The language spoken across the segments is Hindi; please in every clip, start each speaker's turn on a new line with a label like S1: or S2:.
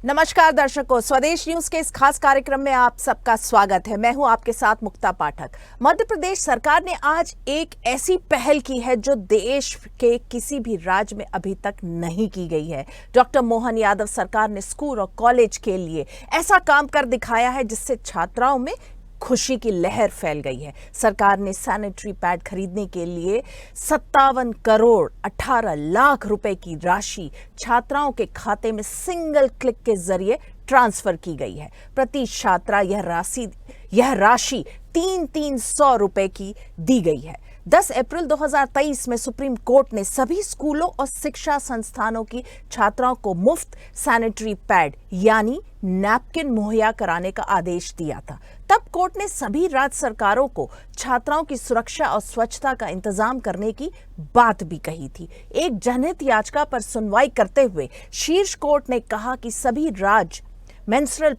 S1: नमस्कार दर्शकों, स्वदेश न्यूज के इस खास कार्यक्रम में आप सबका स्वागत है। मैं हूं आपके साथ मुक्ता पाठक। मध्य प्रदेश सरकार ने आज एक ऐसी पहल की है जो देश के किसी भी राज्य में अभी तक नहीं की गई है। डॉक्टर मोहन यादव सरकार ने स्कूल और कॉलेज के लिए ऐसा काम कर दिखाया है जिससे छात्राओं में खुशी की लहर फैल गई है। सरकार ने सैनिटरी पैड खरीदने के लिए 57 करोड़ 18 लाख रुपए की राशि छात्राओं के खाते में सिंगल क्लिक के जरिए ट्रांसफर की गई है। प्रति छात्रा यह राशि 300 रुपए की दी गई है। 10 अप्रैल 2023 में सुप्रीम कोर्ट ने सभी स्कूलों और शिक्षा संस्थानों की छात्राओं को मुफ्त सैनिटरी पैड यानी नैपकिन मुहैया कराने का आदेश दिया था। तब कोर्ट ने सभी राज्य सरकारों को छात्राओं की सुरक्षा और स्वच्छता का इंतजाम करने की बात भी कही थी। एक जनहित याचिका पर सुनवाई करते हुए शीर्ष कोर्ट ने कहा कि सभी राज्य मेंस्ट्रुअल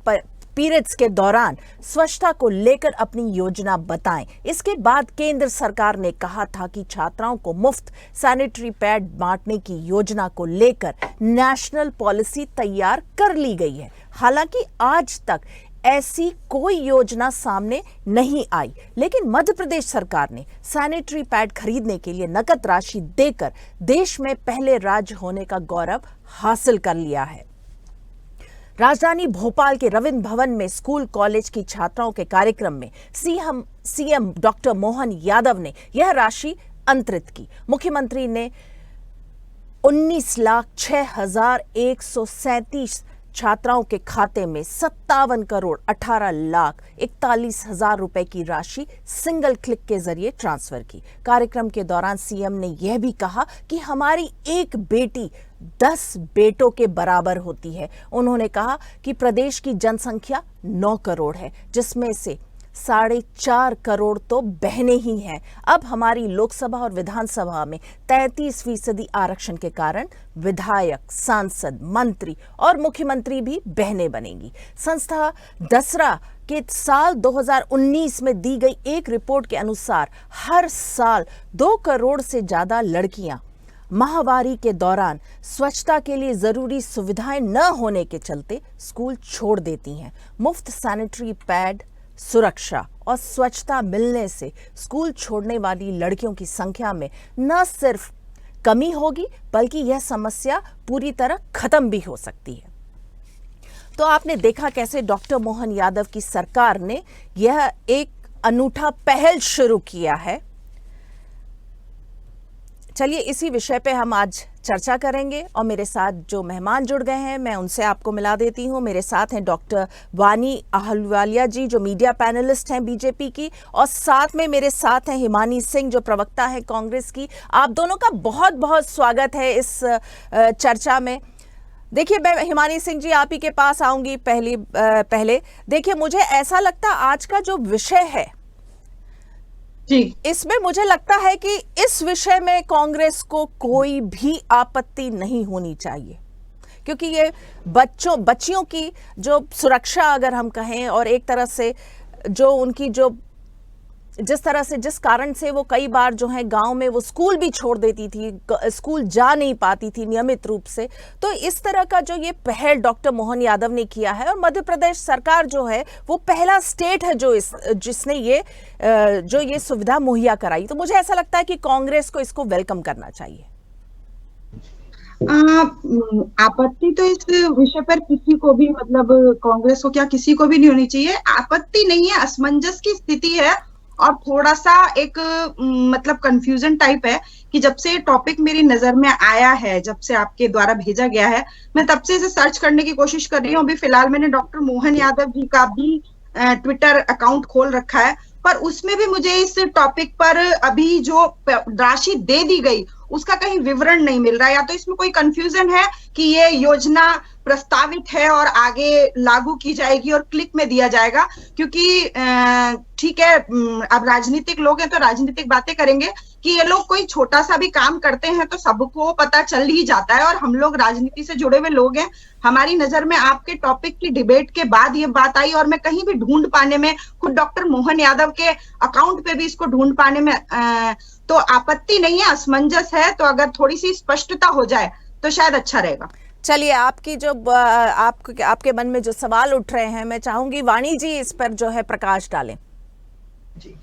S1: पीरियड्स के दौरान स्वच्छता को लेकर अपनी योजना बताएं। इसके बाद केंद्र सरकार ने कहा था कि छात्राओं को मुफ्त सैनिटरी पैड बांटने की योजना को लेकर नेशनल पॉलिसी तैयार कर ली गई है। हालांकि आज तक ऐसी कोई योजना सामने नहीं आई, लेकिन मध्य प्रदेश सरकार ने सैनिटरी पैड खरीदने के लिए नकद राशि देकर देश में पहले राज्य होने का गौरव हासिल कर लिया है। राजधानी भोपाल के रविंद्र भवन में स्कूल कॉलेज की छात्राओं के कार्यक्रम में सीएम डॉक्टर मोहन यादव ने यह राशि अंतरित की। मुख्यमंत्री ने 19,06,137 छात्राओं के खाते में 57 करोड़ 18 लाख 41,000 रुपए की राशि सिंगल क्लिक के जरिए ट्रांसफर की। कार्यक्रम के दौरान सीएम ने यह भी कहा कि हमारी एक बेटी 10 बेटों के बराबर होती है। उन्होंने कहा कि प्रदेश की जनसंख्या 9 करोड़ है, जिसमें से 4.5 करोड़ तो बहनें ही हैं। अब हमारी लोकसभा और विधानसभा में 33% आरक्षण के कारण विधायक, सांसद, मंत्री और मुख्यमंत्री भी बहनें बनेंगी। संस्था दसरा के साल 2019 में दी गई एक रिपोर्ट के अनुसार हर साल 2 करोड़ से ज्यादा लड़कियां माहवारी के दौरान स्वच्छता के लिए जरूरी सुविधाएं न होने के चलते स्कूल छोड़ देती हैं। मुफ्त सैनिटरी पैड, सुरक्षा और स्वच्छता मिलने से स्कूल छोड़ने वाली लड़कियों की संख्या में न सिर्फ कमी होगी बल्कि यह समस्या पूरी तरह खत्म भी हो सकती है। तो आपने देखा कैसे डॉक्टर मोहन यादव की सरकार ने यह एक अनूठा पहल शुरू किया है। चलिए इसी विषय पे हम आज चर्चा करेंगे और मेरे साथ जो मेहमान जुड़ गए हैं मैं उनसे आपको मिला देती हूं। मेरे साथ हैं डॉक्टर वानी आहलूवालिया जी जो मीडिया पैनलिस्ट हैं बीजेपी की, और साथ में मेरे साथ हैं हिमानी सिंह जो प्रवक्ता है कांग्रेस की। आप दोनों का बहुत बहुत स्वागत है इस चर्चा में। देखिए मैं हिमानी सिंह जी आप ही के पास आऊंगी पहले। देखिए मुझे ऐसा लगता आज का जो विषय है
S2: जी,
S1: इसमें मुझे लगता है कि इस विषय में कांग्रेस को कोई भी आपत्ति नहीं होनी चाहिए, क्योंकि ये बच्चियों की जो सुरक्षा अगर हम कहें और एक तरह से जो उनकी जिस कारण से वो कई बार जो है गांव में वो स्कूल भी छोड़ देती थी, स्कूल जा नहीं पाती थी नियमित रूप से। तो इस तरह का जो ये पहल डॉक्टर मोहन यादव ने किया है, और मध्य प्रदेश सरकार जो है वो पहला स्टेट है जिसने ये सुविधा मुहैया कराई। तो मुझे ऐसा लगता है कि कांग्रेस को इसको वेलकम करना चाहिए।
S2: आपत्ति तो इस विषय पर किसी को भी, मतलब कांग्रेस को क्या किसी को भी नहीं होनी चाहिए। आपत्ति नहीं है, असमंजस की स्थिति है और थोड़ा सा एक मतलब कंफ्यूजन टाइप है कि जब से टॉपिक मेरी नजर में आया है, जब से आपके द्वारा भेजा गया है, मैं तब से इसे सर्च करने की कोशिश कर रही हूँ। अभी फिलहाल मैंने डॉक्टर मोहन यादव जी का भी ट्विटर अकाउंट खोल रखा है, पर उसमें भी मुझे इस टॉपिक पर अभी जो राशि दे दी गई उसका कहीं विवरण नहीं मिल रहा है। या तो इसमें कोई कंफ्यूजन है कि ये योजना प्रस्तावित है और आगे लागू की जाएगी और क्लिक में दिया जाएगा, क्योंकि ठीक है अब राजनीतिक लोग हैं तो राजनीतिक बातें करेंगे कि ये लोग कोई छोटा सा भी काम करते हैं तो सबको पता चल ही जाता है, और हम लोग राजनीति से जुड़े हुए लोग हैं। हमारी नजर में आपके टॉपिक की डिबेट के बाद ये बात आई और मैं कहीं भी ढूंढ पाने में, खुद डॉक्टर मोहन यादव के अकाउंट पे भी इसको ढूंढ पाने में तो आपत्ति नहीं है, असमंजस है। तो अगर थोड़ी सी स्पष्टता हो जाए तो शायद अच्छा रहेगा।
S1: चलिए, आपकी जो आपके मन में जो सवाल उठ रहे हैं, मैं चाहूंगी वाणी जी इस पर जो है प्रकाश डालें।
S3: जी,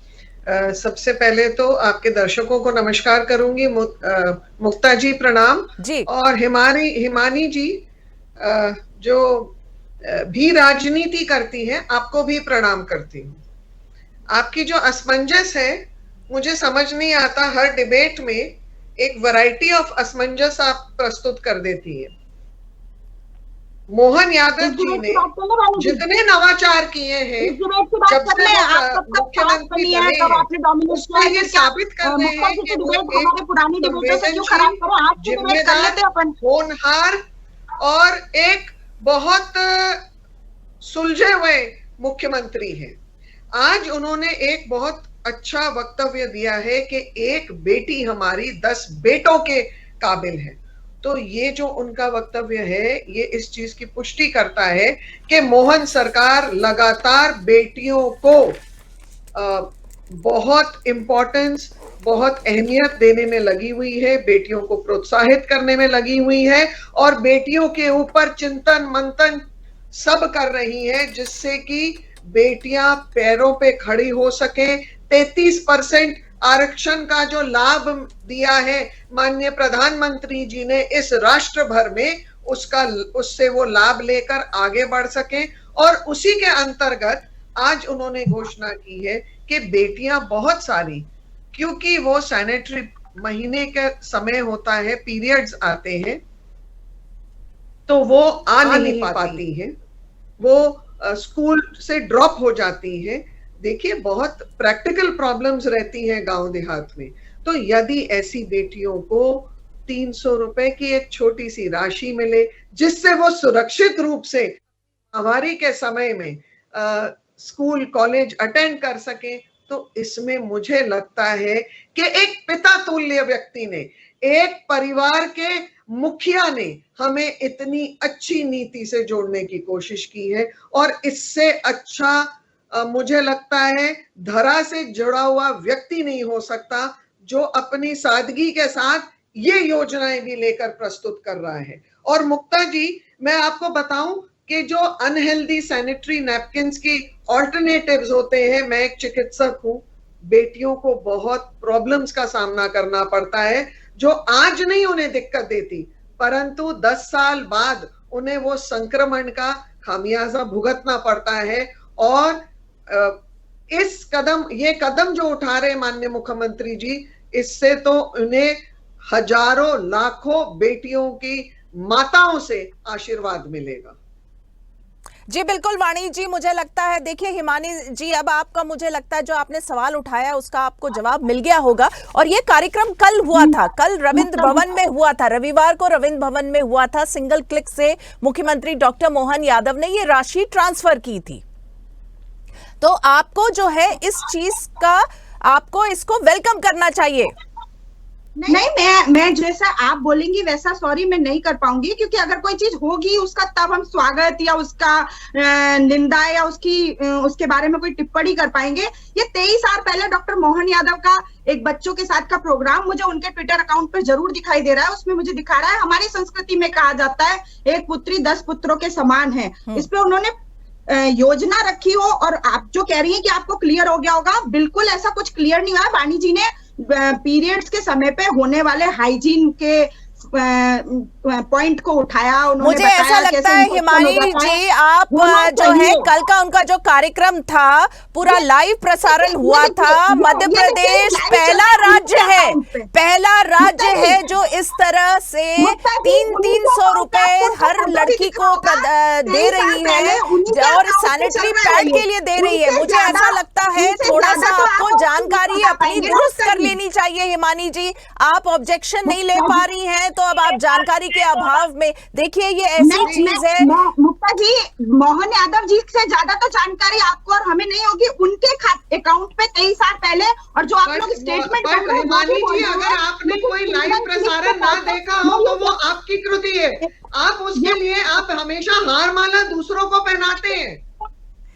S3: सबसे पहले तो आपके दर्शकों को नमस्कार करूंगी। मुक्ता जी प्रणाम
S1: जी।
S3: और हिमानी जी जो भी राजनीति करती हैं, आपको भी प्रणाम करती हूँ। आपकी जो असमंजस है, मुझे समझ नहीं आता, हर डिबेट में एक वैरायटी ऑफ असमंजस आप प्रस्तुत कर देती है। मोहन यादव जी ने जितने नवाचार किए हैं जब से वो मुख्यमंत्री बने, उससे ये साबित कर रहे हैं कि वो एक संवेदनशील, जिम्मेदार, होनहार और एक बहुत सुलझे हुए मुख्यमंत्री हैं। आज उन्होंने एक बहुत अच्छा वक्तव्य दिया है कि एक बेटी हमारी 10 बेटों के काबिल है। तो ये जो उनका वक्तव्य है, ये इस चीज की पुष्टि करता है कि मोहन सरकार लगातार बेटियों को बहुत इंपॉर्टेंस, बहुत अहमियत देने में लगी हुई है, बेटियों को प्रोत्साहित करने में लगी हुई है और बेटियों के ऊपर चिंतन मंथन सब कर रही है, जिससे कि बेटियां पैरों पे खड़ी हो सके। 33% आरक्षण का जो लाभ दिया है माननीय प्रधानमंत्री जी ने इस राष्ट्र भर में, उससे वो लाभ लेकर आगे बढ़ सके। और उसी के अंतर्गत आज उन्होंने घोषणा की है कि बेटियां बहुत सारी, क्योंकि वो सैनिटरी महीने का समय होता है, पीरियड्स आते हैं, तो वो आ नहीं पाती हैं, वो स्कूल से ड्रॉप हो जाती हैं। देखिए, बहुत प्रैक्टिकल प्रॉब्लम्स रहती हैं गांव देहात में। तो यदि ऐसी बेटियों को 300 रुपए की एक छोटी सी राशि मिले, जिससे वो सुरक्षित रूप से महामारी के समय में स्कूल कॉलेज अटेंड कर सके, तो इसमें मुझे लगता है कि एक पिता तुल्य व्यक्ति ने, एक परिवार के मुखिया ने हमें इतनी अच्छी नीति से जोड़ने की कोशिश की है। और इससे अच्छा मुझे लगता है धरा से जुड़ा हुआ व्यक्ति नहीं हो सकता, जो अपनी सादगी के साथ ये योजनाएं भी लेकर प्रस्तुत कर रहा है। और मुक्ता जी, मैं आपको बताऊं कि जो अनहेल्दी सैनिटरी नैपकिन्स की ऑल्टरनेटिव्स होते हैं, मैं एक चिकित्सक हूं, बेटियों को बहुत प्रॉब्लम्स का सामना करना पड़ता है, जो आज नहीं उन्हें दिक्कत देती, परंतु 10 साल बाद उन्हें वो संक्रमण का खामियाजा भुगतना पड़ता है। और ये कदम जो उठा रहे माननीय मुख्यमंत्री जी, इससे तो उन्हें हजारों लाखों बेटियों की माताओं से आशीर्वाद मिलेगा।
S1: जी बिल्कुल वाणी जी, मुझे लगता है, देखिए हिमानी जी, अब आपका, मुझे लगता है जो आपने सवाल उठाया उसका आपको जवाब मिल गया होगा। और ये कार्यक्रम कल हुआ था, कल रविंद्र भवन में हुआ था, रविवार को रविंद्र भवन में हुआ था। सिंगल क्लिक से मुख्यमंत्री डॉक्टर मोहन यादव ने ये राशि ट्रांसफर की थी। तो आपको जो है इस चीज का, आपको इसको वेलकम करना चाहिए।
S2: नहीं, मैं जैसा आप बोलेंगी वैसा सॉरी मैं नहीं कर पाऊंगी, क्योंकि अगर कोई चीज होगी उसका तब हम स्वागत या उसका निंदा या उसके बारे में कोई टिप्पणी कर पाएंगे। ये 23 साल पहले डॉक्टर मोहन यादव का एक बच्चों के साथ का प्रोग्राम मुझे उनके ट्विटर अकाउंट पे जरूर दिखाई दे रहा है। उसमें मुझे दिखा रहा है, हमारी संस्कृति में कहा जाता है एक पुत्री 10 पुत्रों के समान है। इस पे उन्होंने योजना रखी हो। और आप जो कह रही हैं कि आपको क्लियर हो गया होगा, बिल्कुल ऐसा कुछ क्लियर नहीं हुआ। वाणी जी ने पीरियड्स के समय पे होने वाले हाइजीन के पॉइंट को उठाया।
S1: मुझे ऐसा लगता है हिमानी जी, आप जो है कल का उनका जो कार्यक्रम था पूरा लाइव प्रसारण हुआ था। मध्य प्रदेश पहला राज्य है जो इस तरह से 300 रुपए हर लड़की को दे रही है और सैनिटरी पैड के लिए दे रही है। मुझे ऐसा लगता है थोड़ा सा आपको जानकारी अपनी दुरुस्त कर लेनी चाहिए हिमानी जी। आप ऑब्जेक्शन नहीं ले पा रही हैं, तो अब आप जानकारी के अभाव में, देखिए ये ऐसी चीज है।
S2: मुक्ता जी, मोहन यादव जी से ज्यादा तो जानकारी आपको और हमें नहीं होगी। उनके अकाउंट पे 23 साल पहले, और जो आप लोग स्टेटमेंट कर रहे हैं,
S3: अगर आपने कोई लाइव प्रसारण ना देखा हो तो वो आपकी कृति है। आप उसके लिए आप हमेशा हार माला दूसरों को पहनाते हैं।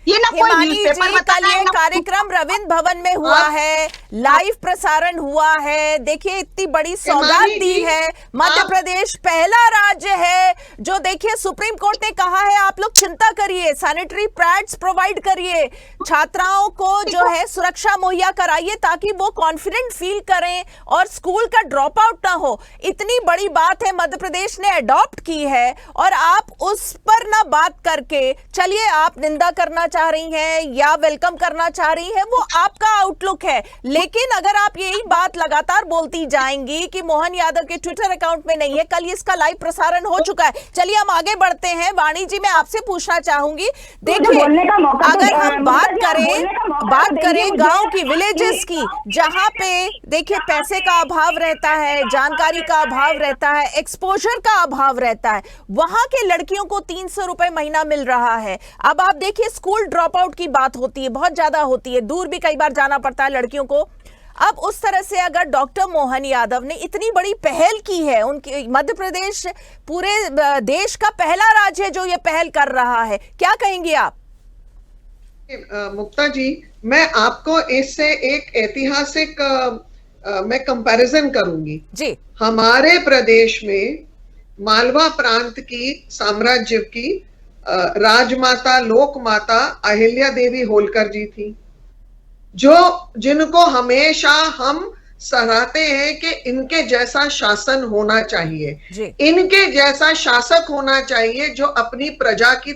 S1: हिमानी जी, कल ये कार्यक्रम रविंद्र भवन में हुआ है, लाइव प्रसारण हुआ है। देखिए इतनी बड़ी सौगात दी है, मध्य प्रदेश पहला राज्य है जो, देखिए सुप्रीम कोर्ट ने कहा है आप लोग चिंता करिए, सैनिटरी पैड्स प्रोवाइड करिए, छात्राओं को जो है सुरक्षा मुहैया कराइए ताकि वो कॉन्फिडेंट फील करें और स्कूल का ड्रॉप आउट ना हो। इतनी बड़ी बात है, मध्य प्रदेश ने अडॉप्ट की है और आप उस पर ना बात करके, चलिए आप निंदा करना चाह रही हैं या वेलकम करना चाह रही हैं, वो आपका आउटलुक है, लेकिन अगर आप यही बात लगातार बोलती जाएंगी कि मोहन यादव के ट्विटर अकाउंट में नहीं है, कल इसका लाइव प्रसारण हो चुका है। चलिए हम आगे बढ़ते हैं। वाणी जी, मैं आपसे पूछना चाहूंगी, देखिए अगर हम बात करें गांव की, विलेजेस की, जहां पे देखिए पैसे का अभाव रहता है, जानकारी का अभाव रहता है, एक्सपोजर का अभाव रहता है, वहां के लड़कियों को 300 रुपए महीना मिल रहा है। अब आप देखिए स्कूल ड्रॉप आउट की बात होती है, बहुत ज्यादा होती है, दूर भी कई बार जाना पड़ता है लड़कियों को। अब उस तरह से अगर डॉक्टर मोहन यादव ने इतनी बड़ी पहल की है, उनके मध्य प्रदेश पूरे देश का पहला राज्य है जो ये पहल कर रहा है, क्या कहेंगे आप?
S3: मुक्ता जी, मैं आपको इससे एक ऐतिहासिक मैं कंपैरिजन करूंगी जी। हमारे प्रदेश में मालवा प्रांत की साम्राज्य की राजमाता, लोक माता अहिल्या देवी होलकर जी थी, जिनको हमेशा हम सराहते हैं कि इनके जैसा शासन होना चाहिए, इनके जैसा शासक होना चाहिए जो अपनी प्रजा की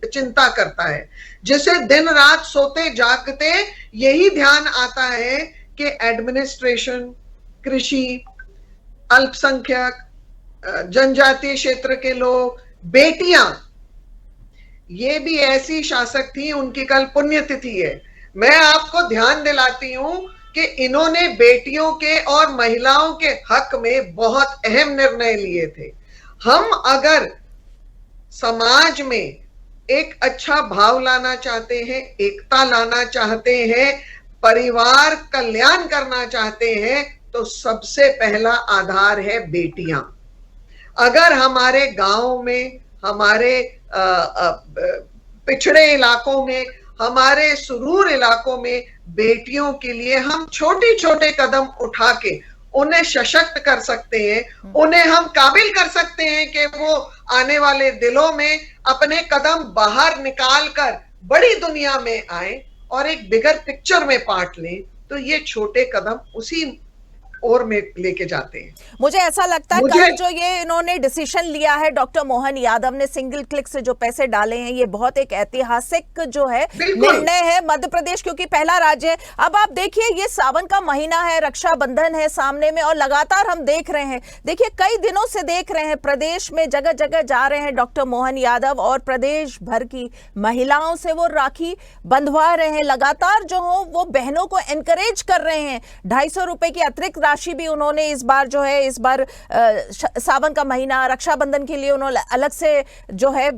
S3: चिंता करता है, जिसे दिन रात सोते जागते यही ध्यान आता है कि एडमिनिस्ट्रेशन, कृषि, अल्पसंख्यक, जनजातीय क्षेत्र के लोग, बेटियां, ये भी ऐसी शासक थी, उनकी कल पुण्यतिथि है। मैं आपको ध्यान दिलाती हूं कि इन्होंने बेटियों के और महिलाओं के हक में बहुत अहम निर्णय लिए थे। हम अगर समाज में एक अच्छा भाव लाना चाहते हैं, एकता लाना चाहते हैं, परिवार कल्याण करना चाहते हैं, तो सबसे पहला आधार है बेटियां। अगर हमारे गांव में, हमारे पिछड़े इलाकों में, हमारे सुदूर इलाकों में बेटियों के लिए हम छोटे छोटे कदम उठा के उन्हें सशक्त कर सकते हैं, उन्हें हम काबिल कर सकते हैं कि वो आने वाले दिनों में अपने कदम बाहर निकाल कर बड़ी दुनिया में आए और एक बिगर पिक्चर में पार्ट लें, तो ये छोटे कदम उसी और में लेके जाते हैं।
S1: मुझे ऐसा लगता है कल जो ये इन्होंने डिसीजन लिया है, डॉक्टर मोहन यादव ने सिंगल क्लिक से जो पैसे डाले हैं, ये बहुत एक ऐतिहासिक जो है निर्णय है मध्य प्रदेश, क्योंकि पहला राज्य है। अब आप देखिए ये सावन का महीना है, रक्षाबंधन है सामने में, और लगातार हम देख रहे हैं, देखिए कई दिनों से देख रहे हैं प्रदेश में जगह जगह जा रहे हैं डॉक्टर मोहन यादव और प्रदेश भर की महिलाओं से वो राखी बंधवा रहे हैं, लगातार जो हो वो बहनों को एनकरेज कर रहे हैं। 250 रुपए की अतिरिक्त राशि भी उन्होंने इस बार जो है, इस बार सावन का महीना रक्षाबंधन के लिए उन्होंने अलग से जो है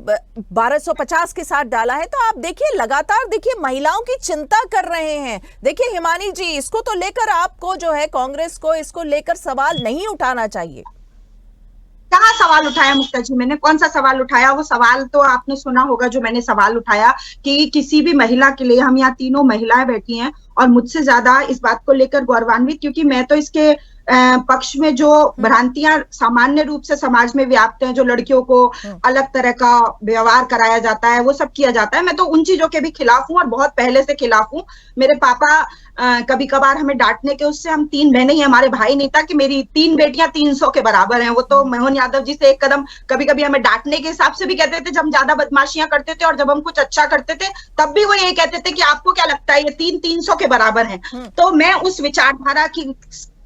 S1: 1250 के साथ डाला है। तो आप देखिए लगातार देखिए महिलाओं की चिंता कर रहे हैं। देखिए हिमानी जी, इसको तो लेकर आपको जो है कांग्रेस को इसको लेकर सवाल नहीं उठाना चाहिए।
S2: कहाँ सवाल उठाया मुक्ता जी, मैंने कौन सा सवाल उठाया? वो सवाल तो आपने सुना होगा जो मैंने सवाल उठाया कि किसी भी महिला के लिए, हम यहाँ तीनों महिलाएं बैठी हैं और मुझसे ज्यादा इस बात को लेकर गौरवान्वित, क्योंकि मैं तो इसके पक्ष में जो भ्रांतियां सामान्य रूप से समाज में व्याप्त हैं, जो लड़कियों को अलग तरह का व्यवहार कराया जाता है, वो सब किया जाता है, मैं तो उन चीजों के भी खिलाफ हूँ और बहुत पहले से खिलाफ हूँ। मेरे पापा कभी कभार हमें डांटने के उससे, हम 3 बहनें ही, हमारे भाई नहीं था कि मेरी 3 बेटियां 300 के बराबर हैं। वो तो मोहन यादव जी से एक कदम कभी कभी हमें डांटने के हिसाब से भी कहते थे, जब हम ज्यादा बदमाशियां करते थे और जब हम कुछ अच्छा करते थे तब भी वो यही कहते थे कि आपको क्या लगता है ये 300 के बराबर है। तो मैं उस विचारधारा की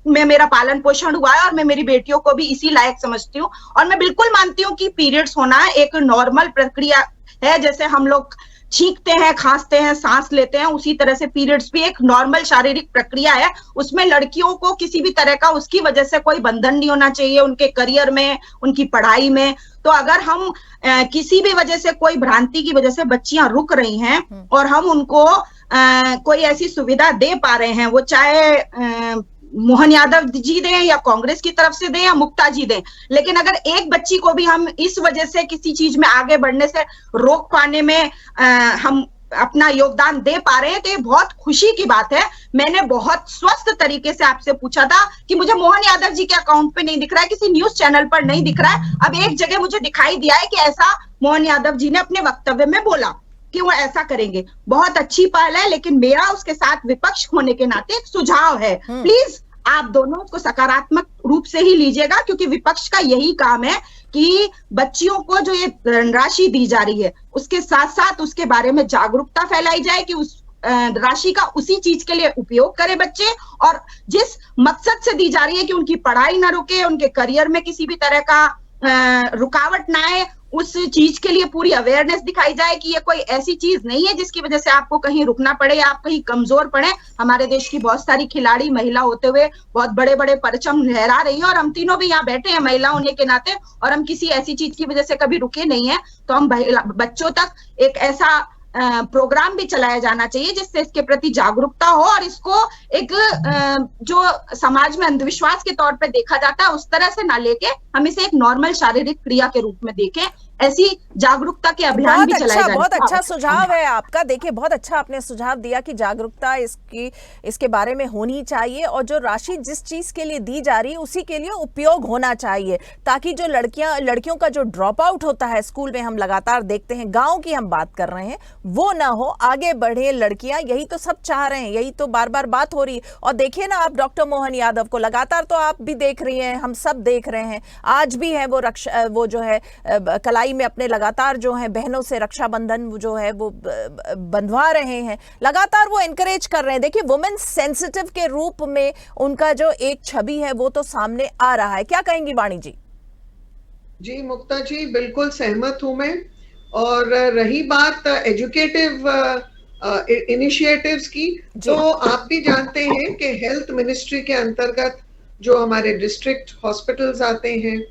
S2: में मेरा पालन पोषण हुआ है और मैं मेरी बेटियों को भी इसी लायक समझती हूँ। और मैं बिल्कुल मानती हूँ कि पीरियड्स होना एक नॉर्मल प्रक्रिया है, जैसे हम लोग छींकते हैं, खांसते हैं, सांस लेते हैं, उसी तरह से पीरियड्स भी एक नॉर्मल शारीरिक प्रक्रिया है। उसमें लड़कियों को किसी भी तरह का उसकी वजह से कोई बंधन नहीं होना चाहिए, उनके करियर में, उनकी पढ़ाई में। तो अगर हम किसी भी वजह से, कोई भ्रांति की वजह से बच्चियां रुक रही हैं और हम उनको कोई ऐसी सुविधा दे पा रहे हैं, वो चाहे मोहन यादव जी दें या कांग्रेस की तरफ से दें या मुक्ता जी दें, लेकिन अगर एक बच्ची को भी हम इस वजह से किसी चीज में आगे बढ़ने से रोक पाने में हम अपना योगदान दे पा रहे हैं, तो ये बहुत खुशी की बात है। मैंने बहुत स्वस्थ तरीके से आपसे पूछा था कि मुझे मोहन यादव जी के अकाउंट पे नहीं दिख रहा है, किसी न्यूज चैनल पर नहीं दिख रहा है, अब एक जगह मुझे दिखाई दिया है कि ऐसा मोहन यादव जी ने अपने वक्तव्य में बोला कि वो ऐसा करेंगे। बहुत अच्छी पहल है, लेकिन मेरा उसके साथ विपक्ष होने के नाते एक सुझाव है, प्लीज आप दोनों को सकारात्मक रूप से ही लीजिएगा, क्योंकि विपक्ष का यही काम है कि बच्चियों को जो ये धनराशि दी जा रही है उसके साथ साथ उसके बारे में जागरूकता फैलाई जाए कि उस राशि का उसी चीज के लिए उपयोग करें बच्चे, और जिस मकसद से दी जा रही है कि उनकी पढ़ाई ना रुके, उनके करियर में किसी भी तरह का रुकावट ना आए, उस चीज के लिए पूरी अवेयरनेस दिखाई जाए कि ये कोई ऐसी चीज नहीं है जिसकी वजह से आपको कहीं रुकना पड़े या आप कहीं कमजोर पड़े। हमारे देश की बहुत सारी खिलाड़ी महिला होते हुए बहुत बड़े बड़े परचम लहरा रही हैं, और हम तीनों भी यहाँ बैठे हैं महिला होने के नाते, और हम किसी ऐसी चीज की वजह से कभी रुके नहीं है। तो हम बच्चों तक एक ऐसा प्रोग्राम भी चलाया जाना चाहिए जिससे इसके प्रति जागरूकता हो, और इसको एक जो समाज में अंधविश्वास के तौर पे देखा जाता है उस तरह से ना लेके हम इसे एक नॉर्मल शारीरिक क्रिया के रूप में देखें। ऐसी जागरूकता के अभियान भी चलाए जाने।
S1: बहुत अच्छा सुझाव है आपका। देखिए, बहुत अच्छा आपने सुझाव दिया कि जागरूकता इसके बारे में होनी चाहिए, और जो राशि जिस चीज के लिए दी जा रही है उसी के लिए उपयोग होना चाहिए, ताकि जो लड़कियों का जो ड्रॉप आउट होता है स्कूल में, हम लगातार देखते हैं, गांव की हम बात कर रहे हैं, वो ना हो, आगे बढ़े लड़कियां, यही तो सब चाह रहे हैं, यही तो बार बार बात हो रही है। और देखिए ना आप डॉक्टर मोहन यादव को लगातार, तो आप भी देख रही हैं, हम सब देख रहे हैं, आज भी है वो जो है कलाई में अपने लगातार जो है बहनों से रक्षाबंधन जो है वो बंधवा रहे हैं, लगातार वो एनकरेज कर रहे हैं। देखिए, वुमेन सेंसिटिव के रूप में उनका जो एक छवि है वो तो सामने आ रहा है। क्या कहेंगी वाणी जी?
S3: जी मुक्ता जी, बिल्कुल सहमत हूं मैं। और रही बात एजुकेटिव इनिशिएटिव्स की, तो आप भी जानते हैं कि हेल्थ मिनिस्ट्री के अंतर्गत जो हमारे डिस्ट्रिक्ट हॉस्पिटल्स आते हैं,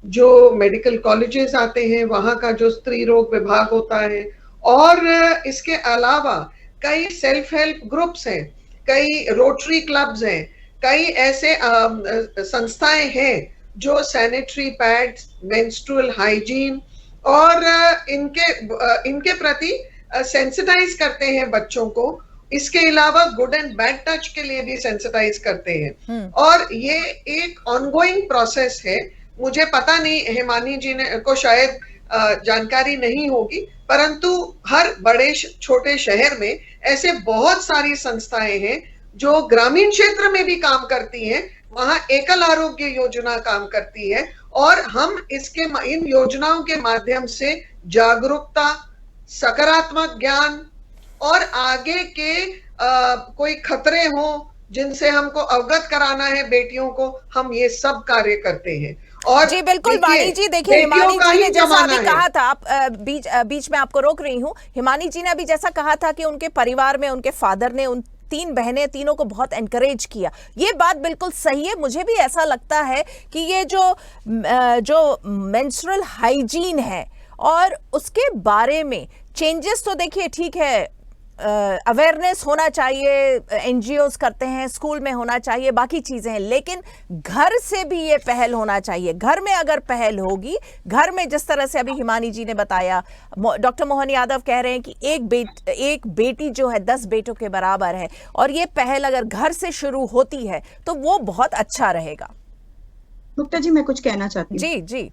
S3: जो मेडिकल कॉलेजेस आते हैं, वहां का जो स्त्री रोग विभाग होता है, और इसके अलावा कई सेल्फ हेल्प ग्रुप्स हैं, कई रोटरी क्लब्स हैं, कई ऐसे संस्थाएं हैं जो सैनिटरी पैड्स, मेंस्ट्रुअल हाइजीन और इनके प्रति सेंसिटाइज करते हैं बच्चों को। इसके अलावा गुड एंड बैड टच के लिए भी सेंसिटाइज करते हैं, और ये एक ऑनगोइंग प्रोसेस है। मुझे पता नहीं, हिमानी जी को शायद जानकारी नहीं होगी, परंतु हर बड़े छोटे शहर में ऐसे बहुत सारी संस्थाएं हैं जो ग्रामीण क्षेत्र में भी काम करती हैं। वहां एकल आरोग्य योजना काम करती है, और हम इन योजनाओं के माध्यम से जागरूकता, सकारात्मक ज्ञान और आगे के कोई खतरे हो जिनसे हमको अवगत कराना है बेटियों को, हम ये सब कार्य करते हैं। और
S1: जी बिल्कुल वाणी जी, देखिए हिमानी जी ने जैसा अभी कहा था, आप बीच में आपको रोक रही हूँ, हिमानी जी ने अभी जैसा कहा था कि उनके परिवार में उनके फादर ने उन 3 बहनें, तीनों को बहुत एनकरेज किया, ये बात बिल्कुल सही है। मुझे भी ऐसा लगता है कि ये जो मेंस्ट्रुअल हाइजीन है और उसके बारे में चेंजेस, तो देखिए ठीक है, अवेयरनेस होना चाहिए, एनजीओज करते हैं, स्कूल में होना चाहिए, बाकी चीजें हैं, लेकिन घर से भी ये पहल होना चाहिए। घर में अगर पहल होगी, घर में जिस तरह से अभी हिमानी जी ने बताया, डॉक्टर मोहन यादव कह रहे हैं कि एक बेटी जो है 10 बेटों के बराबर है, और ये पहल अगर घर से शुरू होती है तो वो बहुत अच्छा रहेगा।
S2: मुक्ता जी, मैं कुछ कहना चाहती हूँ।
S1: जी जी,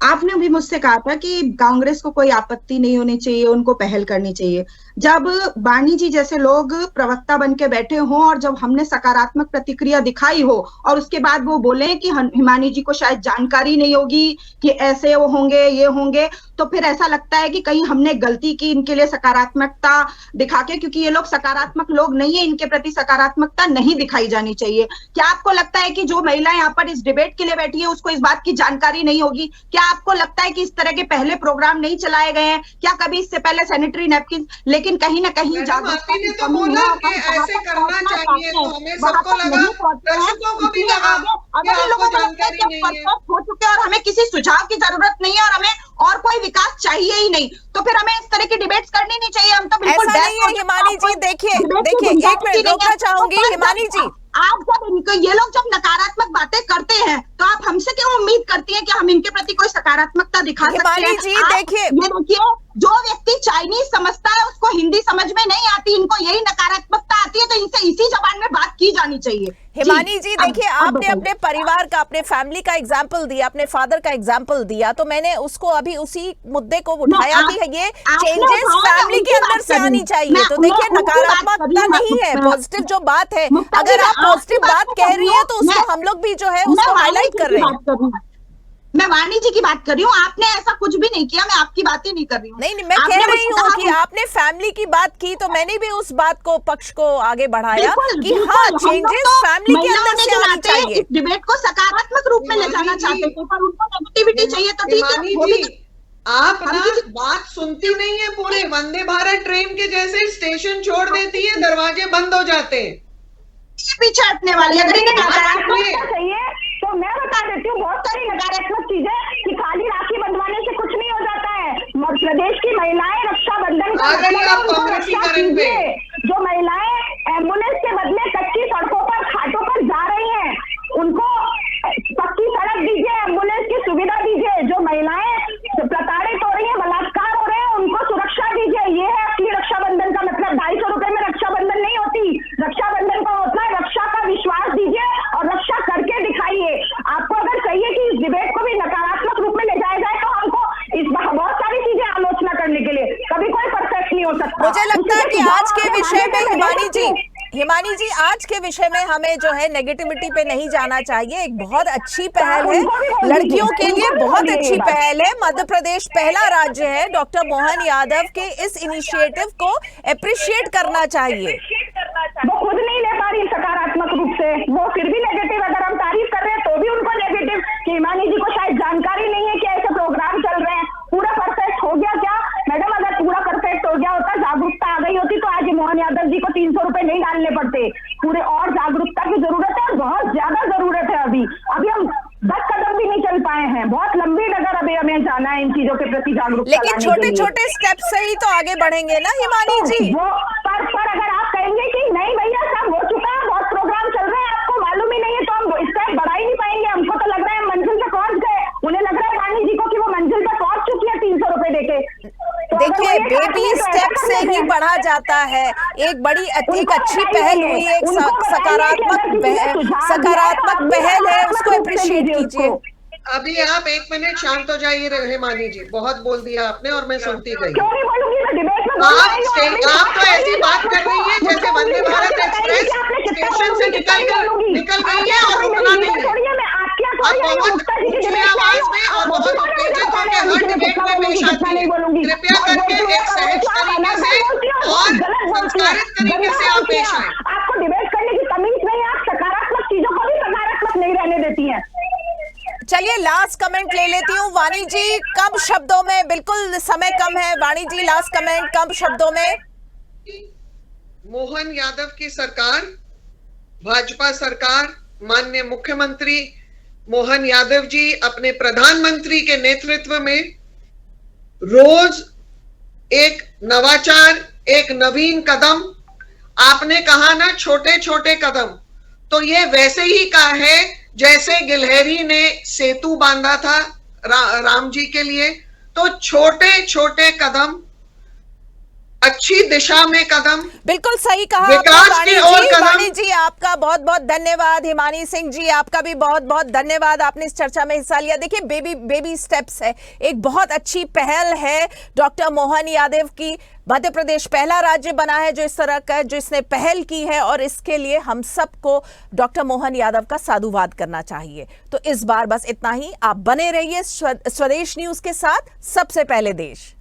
S2: आपने भी मुझसे कहा था कि कांग्रेस को कोई आपत्ति नहीं होनी चाहिए, उनको पहल करनी चाहिए। जब वाणी जी जैसे लोग प्रवक्ता बन के बैठे हों, और जब हमने सकारात्मक प्रतिक्रिया दिखाई हो, और उसके बाद वो बोले कि हिमानी जी को शायद जानकारी नहीं होगी कि ऐसे वो होंगे, ये होंगे, तो फिर ऐसा लगता है कि कहीं हमने गलती की इनके लिए सकारात्मकता दिखा के, क्योंकि ये लोग सकारात्मक लोग नहीं है, इनके प्रति सकारात्मकता नहीं दिखाई जानी चाहिए। क्या आपको लगता है कि जो महिला यहाँ पर इस डिबेट के लिए बैठी है उसको इस बात की जानकारी नहीं होगी? क्या आपको लगता है कि इस तरह के पहले प्रोग्राम नहीं चलाए गए हैं? क्या कभी इससे पहले सैनिटरी नैपकिन? लेकिन कहीं ना कहीं जागरूकता की कमी है,
S3: ऐसे करना चाहिए, तो हमें सबको लगा, दर्शकों को भी लगा कि आपको जानकारी नहीं है,
S2: हो चुके हैं और हमें किसी सुझाव की जरूरत नहीं है, और हमें और कोई विकास चाहिए ही नहीं, तो फिर हमें इस तरह की डिबेट्स करनी नहीं चाहिए। हम तो बिल्कुल
S1: ऐसा नहीं है हिमानी जी। देखिए एक मिनट रोकना चाहूंगी हिमानी जी।
S2: आप जब इनको, ये लोग जब नकारात्मक बातें करते हैं, तो आप हमसे क्यों उम्मीद करती हैं कि हम इनके प्रति कोई सकारात्मकता दिखा सकते हैं?
S1: हिमानी जी देखिए,
S2: ये देखिए, जो व्यक्ति चाइनीज समझता है, उसको हिंदी समझ में नहीं आती, इनको यही नकारात्मकता आती है, तो इनसे इसी जबान में बात की जानी चाहिए।
S1: हिमानी जी देखिए, आपने अपने परिवार का, अपने फैमिली का एग्जाम्पल दिया, अपने फादर का एग्जाम्पल दिया, तो मैंने उसको अभी उसी मुद्दे को उठाया कि ये चेंजेस फैमिली के अंदर से आनी चाहिए। तो देखिए, नकारात्मकता नहीं है, पॉजिटिव जो बात है, अगर आप पॉजिटिव बात कह रही है तो उसको हम लोग भी जो है उसको हाईलाइट कर रहे हैं।
S2: मैं वाणी जी की बात कर रही हूँ, आपने ऐसा कुछ भी नहीं किया, मैं आपकी बातें नहीं कर रही हूँ।
S1: नहीं, मैं कह रही हूँ कि आपने फैमिली की बात की, तो मैंने भी उस बात को, पक्ष को आगे बढ़ाया कि हाँ, चेंजेस फैमिली के अंदर से आनी चाहिए।
S2: इस डिबेट को सकारात्मक रूप में ले जाना चाहते थे, पर उनको नेगेटिविटी चाहिए, तो ठीक है, वो भी
S3: आप ना बात सुनती नहीं है। पूरे वंदे भारत ट्रेन के जैसे स्टेशन छोड़ देती है, दरवाजे बंद हो जाते हैं,
S2: पीछे हटने वाली। अगर इन्हें
S4: नकारात्मकता चाहिए तो मैं बता देती हूँ बहुत सारी नकारात्मक चीजें, कि खाली राखी बंधवाने से कुछ नहीं हो जाता है। मध्य प्रदेश की महिलाएं रक्षाबंधन का जो महिलाएं एम्बुलेंस के बदले कच्ची सड़कों पर, घाटों पर जा रही हैं, उनको पक्की सड़क दीजिए, एम्बुलेंस की सुविधा दीजिए। जो महिलाएं प्रताड़ित हो रही है, बलात्कार हो रहे हैं, उनको सुरक्षा दीजिए। ये है असली रक्षाबंधन का मतलब। 250 रुपए में रक्षाबंधन नहीं होती, रक्षाबंधन का होता है रक्षा का विश्वास दीजिए और रक्षा करके दिखाइए। आपको अगर चाहिए कि इस डिबेट को भी नकारात्मक रूप में ले जाया जाए, तो हमको इस बहुत सारी चीजें आलोचना करने के लिए, कभी कोई परफेक्ट नहीं हो सकता।
S1: मुझे लगता है कि आज के विषय में हिमानी जी आज के विषय में हमें जो है नेगेटिविटी पे नहीं जाना चाहिए। एक बहुत अच्छी पहल है, लड़कियों के लिए बहुत अच्छी पहल है। मध्य प्रदेश पहला राज्य है, डॉक्टर मोहन यादव के इस इनिशिएटिव को अप्रिशिएट करना चाहिए।
S4: वो खुद नहीं ले पा रही सकारात्मक रूप से, वो फिर भी नेगेटिव। अगर हम तारीफ कर रहे हैं तो भी उनको नेगेटिव, कि हिमानी जी को शायद जानकारी नहीं है कि ऐसे प्रोग्राम चल रहे हैं। पूरा परफेक्ट हो गया क्या मैडम? अगर पूरा परफेक्ट हो गया होता, जागरूकता आ गई होती, तो आज मोहन यादव जी को 300 रुपए नहीं डालने पड़ते। पूरे और जागरूकता की जरूरत है, और बहुत ज्यादा जरूरत है। अभी हम 10 कदम भी नहीं चल पाए हैं, बहुत लंबी डगर अभी हमें जाना है इन चीजों के प्रति जागरूकता।
S1: लेकिन छोटे छोटे स्टेप से ही तो आगे बढ़ेंगे ना हिमानी जी।
S4: वो पर अगर आप कहेंगे कि नहीं भैया सब हो चुका है, बहुत प्रोग्राम चल रहे हैं, आपको मालूम ही नहीं है, तो हम स्टेप बढ़ा ही नहीं पाएंगे। हमको तो लग रहा है मंजिल पे पहुंच गए, उन्हें लग रहा है वाणी जी को कि वो मंजिल पे पहुंच चुकी है 300 रुपए देके।
S1: देखिए, बेबी स्टेप से ही बढ़ा जाता है। एक बड़ी एक अच्छी पहल हुई, एक सकारात्मक पहल है, उसको अप्रिशिएट कीजिए।
S3: अभी आप 1 मिनट शांत हो जाइए हिमानी जी, बहुत बोल दिया आपने और मैं सुनती गई।
S4: क्यों नहीं बोलूंगी मैं? डिबेट में
S3: आप तो ऐसी बात कर रही है जैसे वंदे भारत एक्सप्रेस स्टेशन से निकल गई है और रुकना नहीं है। आप बहुत ऊंची आवाज में और बहुत उत्तेजित होकर हर डिबेट में पेश आती है। कृपया करके एक सहज तरीके से और संस्कारित तरीके से आप पेश आए।
S4: आपको डिबेट करने की तमीज नहीं है, आप सकारात्मक चीजों को भी सकारात्मक नहीं रहने देती है।
S1: चलिए, लास्ट कमेंट ले लेती हूँ वाणी जी, कम शब्दों में, बिल्कुल समय कम है। वाणी जी, लास्ट कमेंट कम शब्दों में।
S3: मोहन यादव की सरकार, भाजपा सरकार, माननीय मुख्यमंत्री मोहन यादव जी अपने प्रधानमंत्री के नेतृत्व में रोज एक नवाचार, एक नवीन कदम, आपने कहा ना छोटे छोटे कदम, तो ये वैसे ही का है जैसे गिलहरी ने सेतु बांधा था राम जी के लिए। तो छोटे छोटे कदम, अच्छी दिशा में कदम,
S1: बिल्कुल सही कहा
S3: विकास की ओर कदम।
S1: वाणी जी, आपका बहुत बहुत धन्यवाद। हिमानी सिंह जी, आपका भी बहुत बहुत धन्यवाद, आपने इस चर्चा में हिस्सा लिया। देखिए, बेबी स्टेप्स है, एक बहुत अच्छी पहल है डॉक्टर मोहन यादव की। मध्य प्रदेश पहला राज्य बना है जो इस तरह का, जो इसने पहल की है, और इसके लिए हम सबको डॉक्टर मोहन यादव का साधुवाद करना चाहिए। तो इस बार बस इतना ही। आप बने रहिए स्वदेश न्यूज के साथ, सबसे पहले देश।